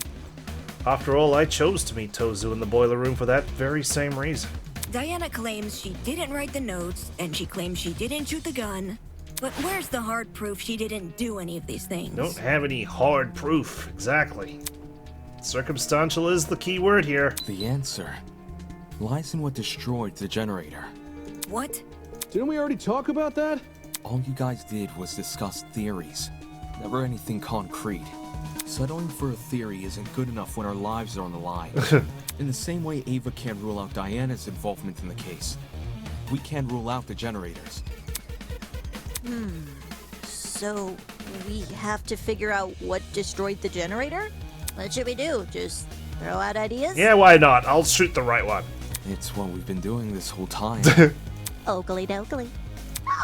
After all, I chose to meet Tozu in the boiler room for that very same reason. Diana claims she didn't write the notes, and she claims she didn't shoot the gun. But where's the hard proof she didn't do any of these things? Don't have any hard proof, exactly. Circumstantial is the key word here. The answer lies in what destroyed the generator. What? Didn't we already talk about that? All you guys did was discuss theories, never anything concrete. Settling for a theory isn't good enough when our lives are on the line. In the same way Ava can't rule out Diana's involvement in the case, we can't rule out the generators. So, we have to figure out what destroyed the generator? What should we do? Just throw out ideas? Yeah, why not? I'll shoot the right one. It's what we've been doing this whole time. Oakley dokley.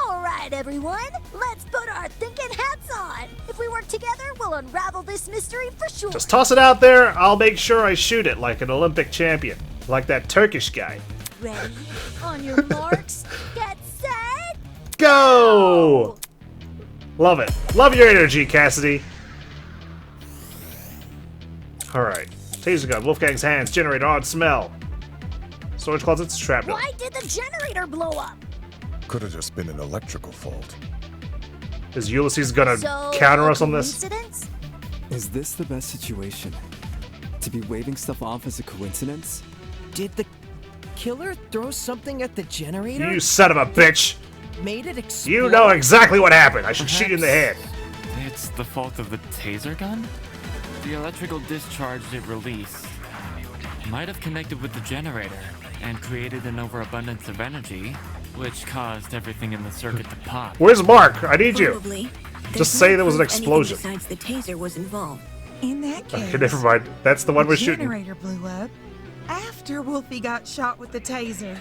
Alright, everyone, let's put our thinking hats on. If we work together, we'll unravel this mystery for sure. Just toss it out there, I'll make sure I shoot it like an Olympic champion. Like that Turkish guy. Ready? On your marks, get set, go! Love it. Love your energy, Cassidy. Alright. Taser gun, Wolfgang's hands, generator on smell. Storage closets, shrapnel. Why did the generator blow up? Could have just been an electrical fault. Is Ulysses gonna So, counter us on this? coincidence? Is this the best situation? To be waving stuff off as a coincidence? Did the killer throw something at the generator? You son of a bitch! Made it explode? You know exactly what happened. I should shoot you in the head. It's the fault of the taser gun? The electrical discharge it released might have connected with the generator and created an overabundance of energy, which caused everything in the circuit to pop. Where's Mark? I need you. Probably. Just say there was an explosion. Besides the taser was involved. In that case, Okay, never mind. That's the one we're the shooting. generator blew up after Wolfie got shot with the taser.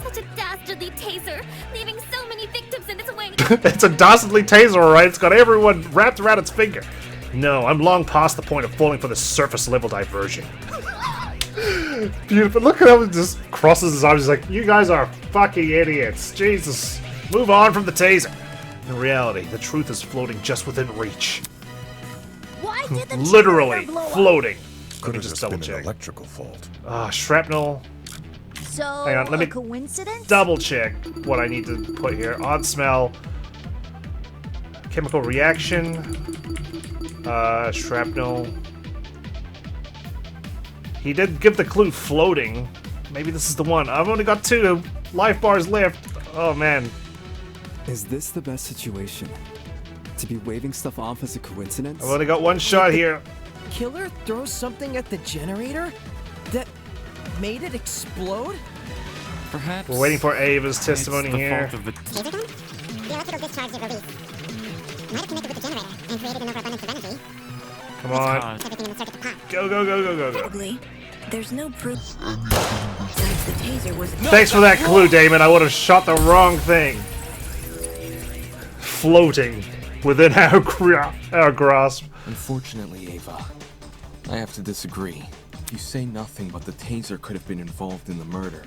Such a dastardly taser, leaving so many victims in its wake. It's a dastardly taser, alright? It's got everyone wrapped around its finger. No, I'm long past the point of falling for the surface level diversion. Beautiful. Look at how he just crosses his arms. He's like, you guys are fucking idiots. Jesus. Move on from the taser. In reality, the truth is floating just within reach. Why did the Literally generator blow up? floating. Could have just just double been check. an electrical fault. Shrapnel. So, Hang on, let me a coincidence? double check what I need to put here. Odd smell. Chemical reaction. Shrapnel. He did give the clue floating. Maybe this is the one. I've only got 2 life bars left. Oh man. Is this the best situation? To be waving stuff off as a coincidence? I've only got 1 shot here. Killer throws something at the generator that made it explode? Perhaps we're waiting for Ava's testimony it's the here. fault of the The electrical discharge it released might have connected with the generator and created an overabundance of energy. Come on. Everything in the circuit to pop. Go, go, go, go, go, go. Probably. There's no proof. Besides the taser was. Thanks for that clue, Damon. I would have shot the wrong thing. Floating within our grasp. Unfortunately, Ava, I have to disagree. You say nothing but the taser could have been involved in the murder.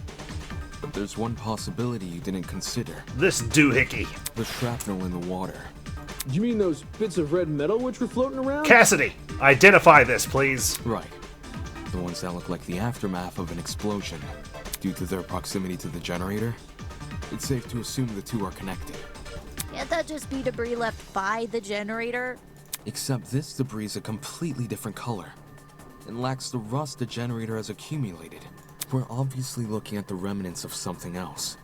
But there's one possibility you didn't consider. This doohickey. The shrapnel in the water. You mean those bits of red metal which were floating around? Cassidy, identify this, please. Right. The ones that look like the aftermath of an explosion. Due to their proximity to the generator, it's safe to assume the two are connected. Can't that just be debris left by the generator? Except this debris is a completely different color and lacks the rust the generator has accumulated. We're obviously looking at the remnants of something else,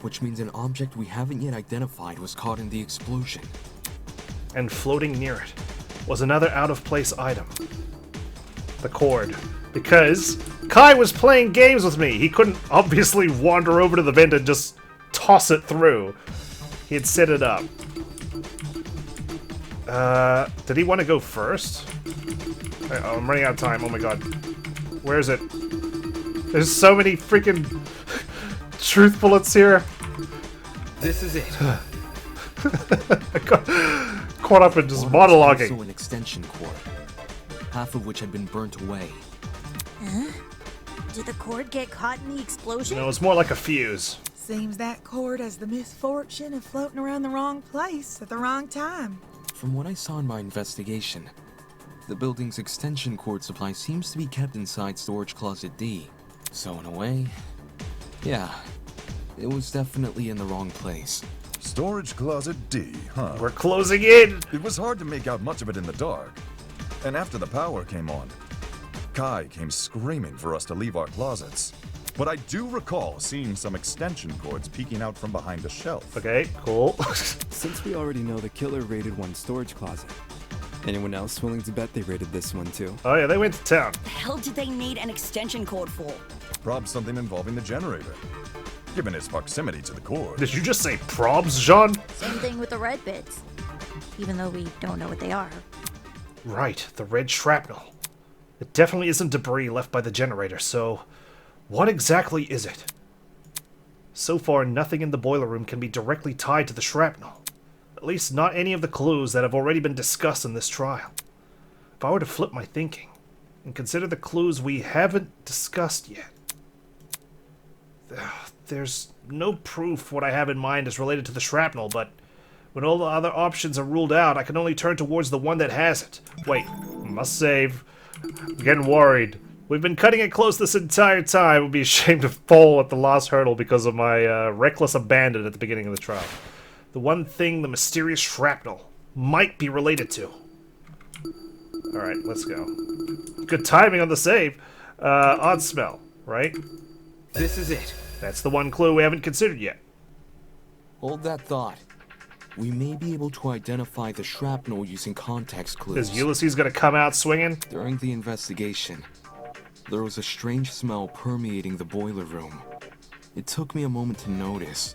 which means an object we haven't yet identified was caught in the explosion. And floating near it was another out-of-place item. The cord. Because Kai was playing games with me. He couldn't obviously wander over to the vent and just toss it through. He had set it up. Did he want to go first? I'm running out of time. Oh my god. Where is it? There's so many freaking truth bullets here. This is it. I got caught up in just monologuing. Also an extension cord, half of which had been burnt away. Huh? Did the cord get caught in the explosion? No, it's more like a fuse. Seems that cord has the misfortune of floating around the wrong place at the wrong time. From what I saw in my investigation, the building's extension cord supply seems to be kept inside storage closet D. So in a way, yeah, it was definitely in the wrong place. Storage closet D, huh? We're closing in! It was hard to make out much of it in the dark. And after the power came on, Kai came screaming for us to leave our closets. But I do recall seeing some extension cords peeking out from behind a shelf. Okay, cool. Since we already know the killer raided one storage closet, anyone else willing to bet they raided this one too? Oh yeah, they went to town. The hell did they need an extension cord for? Probably something involving the generator, given its proximity to the core. Did you just say probs, Jean? Same thing with the red bits. Even though we don't know what they are. Right, the red shrapnel. It definitely isn't debris left by the generator, so what exactly is it? So far, nothing in the boiler room can be directly tied to the shrapnel. At least not any of the clues that have already been discussed in this trial. If I were to flip my thinking and consider the clues we haven't discussed yet, there's no proof what I have in mind is related to the shrapnel, but when all the other options are ruled out, I can only turn towards the one that has it. Wait, must save. I'm getting worried. We've been cutting it close this entire time. I would be ashamed to fall at the last hurdle because of my reckless abandon at the beginning of the trial. The one thing the mysterious shrapnel might be related to. Alright, let's go. Good timing on the save. Odd smell, right? This is it. That's the one clue we haven't considered yet. Hold that thought. We may be able to identify the shrapnel using context clues. Is Ulysses gonna come out swinging? During the investigation, there was a strange smell permeating the boiler room. It took me a moment to notice,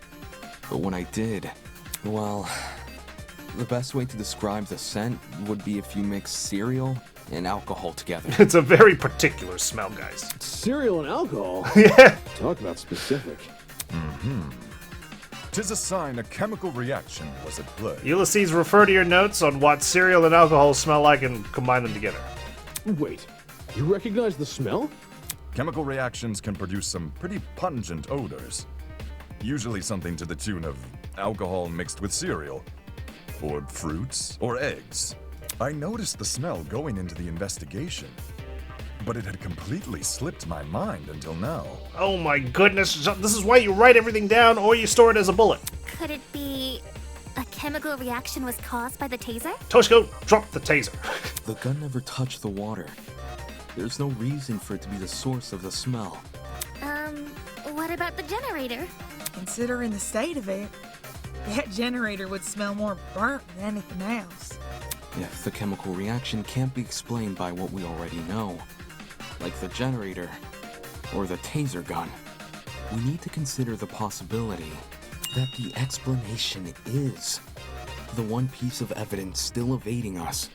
but when I did, well, the best way to describe the scent would be if you mix cereal and alcohol together. It's a very particular smell, guys. Cereal and alcohol? Yeah. Talk about specific. Mm-hmm. 'Tis a sign a chemical reaction was at play. Ulysses, refer to your notes on what cereal and alcohol smell like and combine them together. Wait, you recognize the smell? Chemical reactions can produce some pretty pungent odors. Usually something to the tune of alcohol mixed with cereal, or fruits, or eggs. I noticed the smell going into the investigation, but it had completely slipped my mind until now. Oh my goodness, this is why you write everything down or you store it as a bullet. Could it be a chemical reaction was caused by the taser? Toshiko, drop the taser. The gun never touched the water. There's no reason for it to be the source of the smell. What about the generator? Considering the state of it, that generator would smell more burnt than anything else. If the chemical reaction can't be explained by what we already know, like the generator or the taser gun, we need to consider the possibility that the explanation is the one piece of evidence still evading us,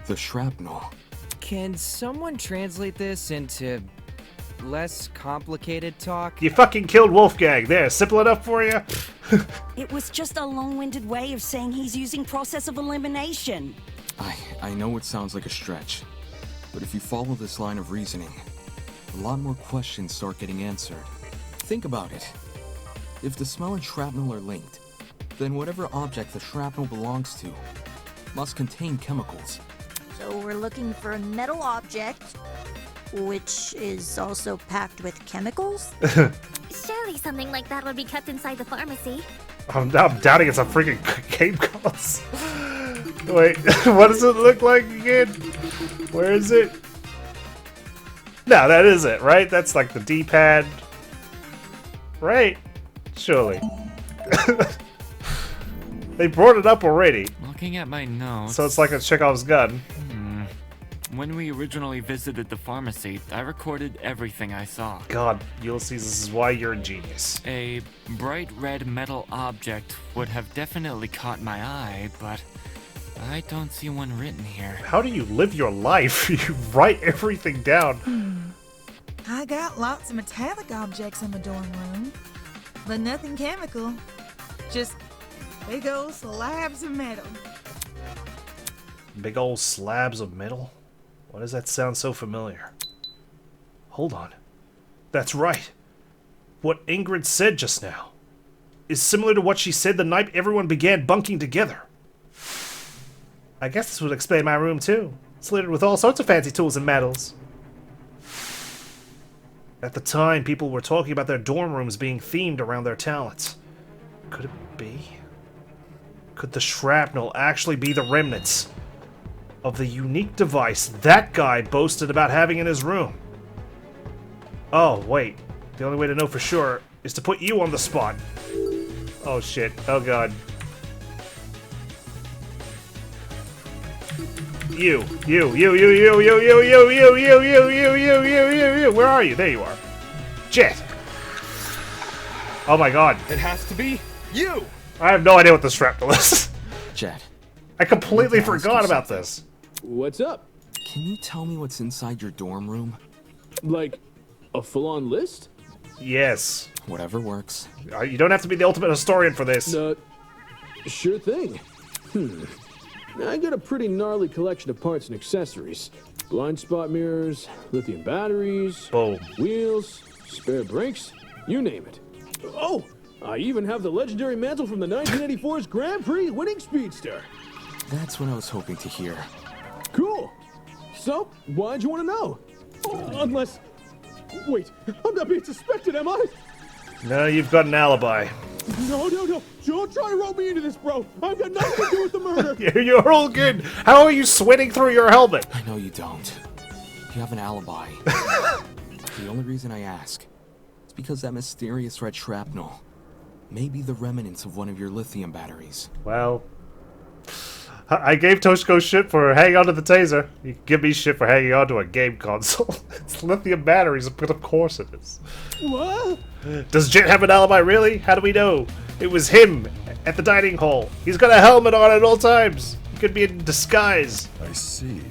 the shrapnel. Can someone translate this into less complicated talk? You fucking killed Wolfgang. There, simple enough for you? It was just a long-winded way of saying he's using process of elimination. I know it sounds like a stretch, but if you follow this line of reasoning, a lot more questions start getting answered. Think about it. If the smell and shrapnel are linked, then whatever object the shrapnel belongs to must contain chemicals. So we're looking for a metal object, which is also packed with chemicals? Surely something like that would be kept inside the pharmacy. I'm doubting it's a freaking game console. Wait, what does it look like again? Where is it? No, that is it, right? That's like the D-pad. Right? Surely. They brought it up already. Looking at my notes... So it's like a Chekhov's gun. When we originally visited the pharmacy, I recorded everything I saw. God, Ulysses, this is why you're a genius. A bright red metal object would have definitely caught my eye, but I don't see one written here. How do you live your life? You write everything down. I got lots of metallic objects in my dorm room, but nothing chemical. Just big old slabs of metal. Big old slabs of metal? Why does that sound so familiar? Hold on. That's right. What Ingrid said just now is similar to what she said the night everyone began bunking together. I guess this would explain my room too. It's littered with all sorts of fancy tools and metals. At the time, people were talking about their dorm rooms being themed around their talents. Could it be? Could the shrapnel actually be the remnants of the unique device that guy boasted about having in his room? Oh, wait. The only way to know for sure is to put you on the spot. Oh, shit. Oh, God. You. Where are you? There you are. Jet. Oh, my God. It has to be you! I have no idea what the shrapnel is. Jet. I completely forgot about this. What's up? Can you tell me what's inside your dorm room? Like, a full-on list? Yes. Whatever works. You don't have to be the ultimate historian for this. Sure thing. I got a pretty gnarly collection of parts and accessories. Blind spot mirrors, lithium batteries, wheels, spare brakes, you name it. Oh, I even have the legendary mantle from the 1984's Grand Prix winning speedster. That's what I was hoping to hear. Cool. So, why'd you want to know? Unless... Wait, I'm not being suspected, am I? No, you've got an alibi. No. Don't try to rope me into this, bro. I've got nothing to do with the murder. You're all good. How are you sweating through your helmet? I know you don't. You have an alibi. The only reason I ask is because that mysterious red shrapnel may be the remnants of one of your lithium batteries. Well, I gave Toshiko shit for hanging onto the taser. You can give me shit for hanging onto a game console. It's lithium batteries, but of course it is. What? Does Jet have an alibi, really? How do we know? It was him at the dining hall. He's got a helmet on at all times. He could be in disguise. I see.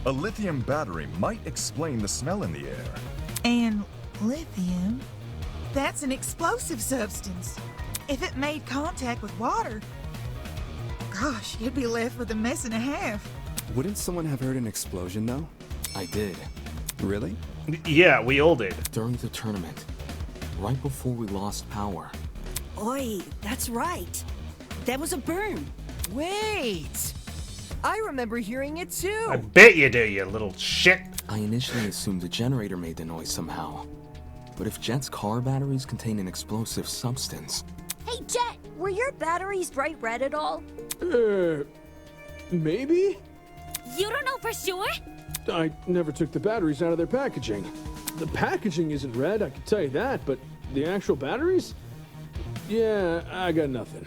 A lithium battery might explain the smell in the air. And lithium? That's an explosive substance. If it made contact with water, gosh, you'd be left with a mess and a half. Wouldn't someone have heard an explosion, though? I did. Really? Yeah, we all did. During the tournament, right before we lost power. Oi, that's right. That was a burn. Wait! I remember hearing it too. I bet you do, you little shit. I initially assumed the generator made the noise somehow. But if Jet's car batteries contain an explosive substance... Hey, Jet, were your batteries bright red at all? Maybe? You don't know for sure? I never took the batteries out of their packaging. The packaging isn't red, I can tell you that, but the actual batteries? Yeah, I got nothing.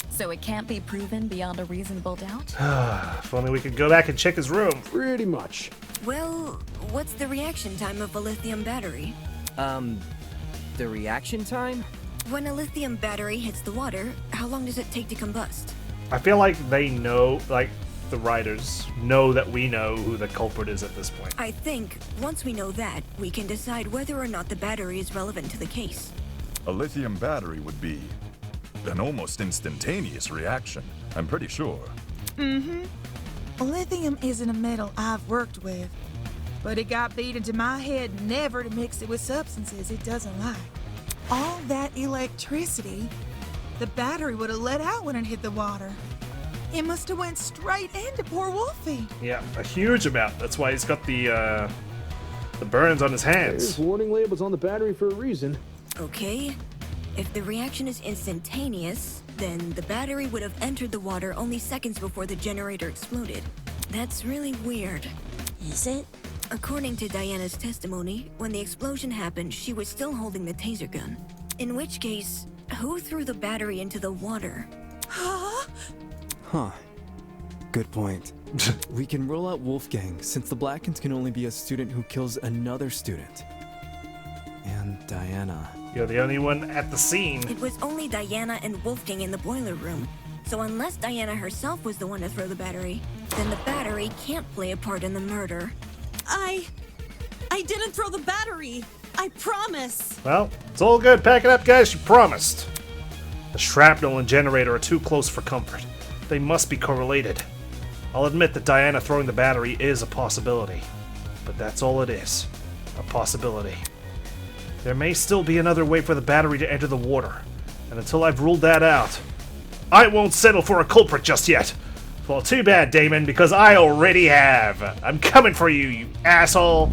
So it can't be proven beyond a reasonable doubt? If only we could go back and check his room. Pretty much. Well, what's the reaction time of a lithium battery? The reaction time? When a lithium battery hits the water, how long does it take to combust? I feel like they know, like, the writers know that we know who the culprit is at this point. I think, once we know that, we can decide whether or not the battery is relevant to the case. A lithium battery would be an almost instantaneous reaction, I'm pretty sure. Mm-hmm. Lithium isn't a metal I've worked with, but it got beat into my head never to mix it with substances it doesn't like. All that electricity, the battery would have let out when it hit the water. It must have went straight into poor Wolfie. Yeah, a huge amount. That's why he's got the burns on his hands. There's warning labels on the battery for a reason. Okay. If the reaction is instantaneous, then the battery would have entered the water only seconds before the generator exploded. That's really weird. Is it? According to Diana's testimony, when the explosion happened, she was still holding the taser gun. In which case, who threw the battery into the water? Huh. Good point. We can rule out Wolfgang, since the Blackens can only be a student who kills another student. And Diana. You're the only one at the scene. It was only Diana and Wolfgang in the boiler room. So unless Diana herself was the one to throw the battery, then the battery can't play a part in the murder. I didn't throw the battery. I promise. Well, it's all good. Pack it up, guys. You promised. The shrapnel and generator are too close for comfort. They must be correlated. I'll admit that Diana throwing the battery is a possibility. But that's all it is. A possibility. There may still be another way for the battery to enter the water. And until I've ruled that out, I won't settle for a culprit just yet. Well, too bad, Damon, because I already have. I'm coming for you, you asshole.